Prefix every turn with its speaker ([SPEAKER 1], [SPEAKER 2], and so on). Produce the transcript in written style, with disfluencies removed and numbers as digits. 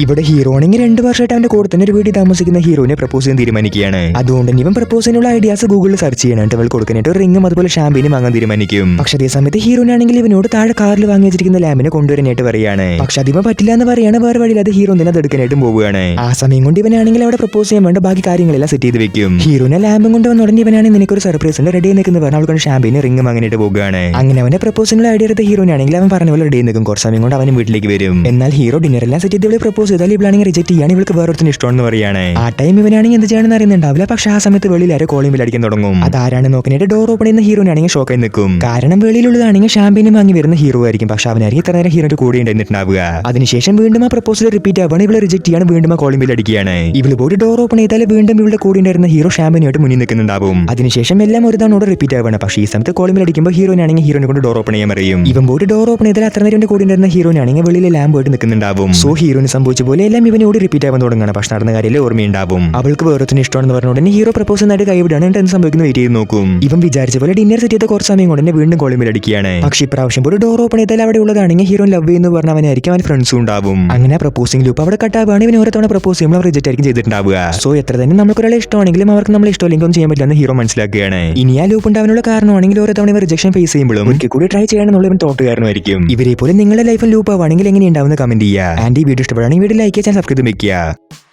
[SPEAKER 1] ഇവിടെ ഹീറോ ആണെങ്കിൽ 2 വർഷമായിട്ട് അവന്റെ കൂടെ തന്നെ ഒരു വീട്ടിൽ താമസിക്കുന്ന ഹീറോനെ പ്രപ്പോസ് ചെയ്യാൻ തീരുമാനിക്കുകയാണ്. അതുകൊണ്ട് ഇവൻ പ്രപ്പോസ് ചെയ്യാനുള്ള ഐഡിയാസ് ഗൂഗിളിൽ സെർച്ച് ചെയ്യാനായിട്ട് അവൾ കൊടുക്കാനായിട്ട് ഒരു റിംഗും അതുപോലെ ഷാമ്പയിനും വാങ്ങാൻ തീരുമാനിക്കും. പക്ഷെ അതേ സമയത്ത് ഹീറോനാണെങ്കിൽ ഇവനോട് താഴെ കാറിൽ വാങ്ങി വെച്ചിരിക്കുന്ന ലാമ്പിനെ കൊണ്ടുവരാനായിട്ട് പറയാണ്. പക്ഷെ അതിവൻ പറ്റില്ല എന്ന് പറയാണ്. വേറെ വഴിയില്ലാതെ ഹീറോ തന്നെ അത് എടുക്കാനായിട്ടും പോവുകയാണ്. ആ സമയം കൊണ്ട് ഇവനാണെങ്കിൽ അവിടെ പ്രപ്പോസ് ചെയ്യാൻ വേണ്ട ബാക്കി കാര്യങ്ങളെല്ലാം സെറ്റ് ചെയ്ത് വെക്കും. ഹീറോനെ ലാമ്പും കൊണ്ട് വന്ന ഉടനെ ഇവനാണെങ്കിൽ നിനക്കൊരു സർപ്രൈസിന് റെഡി നിൽക്കുന്ന പറഞ്ഞ അവൾക്ക് ഷാമ്പയിന് റിംഗ് വാങ്ങാനായിട്ട് പോകുകയാണ്. അങ്ങനെ അവന്റെ പ്രപ്പോസിനുള്ള ഐഡിയ എടുത്ത ഹീറോനാണെങ്കിൽ അവൻ പറഞ്ഞ പോലെ റെഡി നിൽക്കും. കുറച്ച് സമയം കൊണ്ട് അവനും വീട്ടിലേക്ക് വരും. എന്നാൽ ഹീറോ ഡിന്നർ എല്ലാം സെറ്റ് ചെയ്ത് ഇവളെ പ്രപ്പോസ് ചെയ്താൽ ഇവളാണെങ്കിൽ റിജക്ട് ചെയ്യാൻ ഇവൾക്ക് വേറൊരുത്തിന് ഇഷ്ടമാണെന്ന് പറയാണ്. ആ ടൈം ഇവനാണെങ്കിൽ എന്ത് ചെയ്യണമെന്ന് അറിയുന്നുണ്ടാവില്ല. പക്ഷെ ആ സമയത്ത് വെളിയിൽ ആരോ കോളിംഗ് ബെൽ അടിക്കാൻ തുടങ്ങും. അതാരാണ് നോക്കാനായിട്ട് ഡോർ ഓപ്പൺ ചെയ്യുന്ന ഹീറോനാണെങ്കിൽ ഷോക്കായി നിൽക്കും. കാരണം വെളിയിലുള്ളതാണെങ്കിൽ ഷാമ്പയിനും വാങ്ങി വരുന്ന ഹീറോ ആയിരിക്കും. പക്ഷെ അവനായിരിക്കും ഇത്ര നേരം ഹീറോയുടെ കൂടെ ഉണ്ടായിട്ടുണ്ടാവുക. അതിനുശേഷം വീണ്ടും ആ പ്രപ്പോസൽ റിപ്പീറ്റ് ആവുകയാണ്. ഇവളെ റിജക്ട് ചെയ്യാണ്. വീണ്ടും ആ കോളിംഗ് ബെൽ അടിക്കുകയാണ്. ഇവള് പോയി ഡോർ ഓപ്പൺ ചെയ്താൽ വീണ്ടും ഇവളുടെ കൂടെ ഉണ്ടായിരുന്ന ഹീറോ ഷാമ്പയിനായിട്ട് മുന്നിൽ നിൽക്കുന്നുണ്ടാവും. അതിനുശേഷം എല്ലാം ഒരു തവണ റിപ്പീറ്റ് ആവുകയാണ്. പക്ഷേ ഈ സമയത്ത് കോളിംഗ് ബെൽ അടിക്കുമ്പോൾ ഹീറോനാണെങ്കിൽ ഹീറോനെ കൊണ്ട് ഡോർ ഓപ്പൺ ചെയ്യാൻ പറയും. ഇവൻ പോയിട്ട് ഡോർ ഓപ്പൺ ചെയ്താൽ അത്ര നേരം കൂടെ ഉണ്ടായിരുന്ന ഹീറോനാണെങ്കിൽ വെളിയിൽ ലാമ്പ് ആയിട്ട് നിൽക്കുന്നുണ്ടാവും. സോ ഹീറോന് സംഭവിച്ച പോലെ എല്ലാം ഇവനോട് റിപ്പീറ്റ് ആവാൻ തുടങ്ങുകയാണ്. പക്ഷെ നടന്ന കാര്യത്തിൽ ഓർമ്മയുണ്ടാവും. അവൾക്ക് വേറൊരുത്തിന് ഇഷ്ടമാണെന്ന് പറഞ്ഞ ഉടനെ ഹീറോ പ്രപ്പോസ് ചെയ്തിട്ട് കൈവിടാണ്. എന്ത് സംഭവിക്കുന്നത് വെയിറ്റ് ചെയ്ത് നോക്കും. ഇവൻ വിചാരിച്ച പോലെ ഡിന്നർ സെറ്റ് ചെയ്ത കുറച്ച് സമയം കൊണ്ട് തന്നെ വീണ്ടും കോളിംഗ് ബെൽ അടിക്കുകയാണ്. പക്ഷേ ഇപ്രാവശ്യം പോലും ഡോർ ഓപ്പൺ ചെയ്താൽ അവിടെ ഉള്ളതാണെങ്കിൽ ഹീറോ ലവ് ചെയ്യുന്നു പറഞ്ഞവനായിരിക്കും അവൻ ഫ്രണ്ട്സും ഉണ്ടാവും. അങ്ങനെ പ്രപ്പോസിംഗ് ലൂപ്പ് അവിടെ കട്ടാവുകയാണ്. ഇവൻ ഓരോ തവണ പ്രപ്പോസ് ചെയ്യുമ്പോൾ റിജക്റ്റ് ആയിരിക്കും ചെയ്തിട്ടുണ്ടാവുക. സോ എത്ര തന്നെ നമുക്കൊരാളെ ഇഷ്ടമാണെങ്കിലും അവർക്ക് നമ്മൾ ഇഷ്ടമില്ലെങ്കിൽ ഒന്നും ചെയ്യാൻ പറ്റില്ലെന്ന് ഹീറോ മനസ്സിലാക്കുകയാണ്. ഇനി ആ ലൂപ്പ് ഉണ്ടാവാനുള്ള കാരണമാണെങ്കിൽ ഓരോ തവണ റിജക്ഷൻ ഫേസ് ചെയ്യുമ്പോഴും ഒരിക്കൽ കൂടി ട്രൈ ചെയ്യാനുള്ള ഇവൻ തോട്ട് കാരണമായിരിക്കും. ഇവരെ പോലെ നിങ്ങളുടെ ലൈഫിൽ ലൂപ്പ് ആവുകയാണെങ്കിൽ എങ്ങനെയുണ്ടാവുന്ന കമന്റ് ചെയ്യുക. ആൻഡ് ഈ വീഡിയോ ഇഷ്ടപ്പെടുകയാണെങ്കിൽ വീഡിയോ ലൈക്ക് ചെയ്യാൻ സബ്സ്ക്രൈബ് ചെയ്യുക.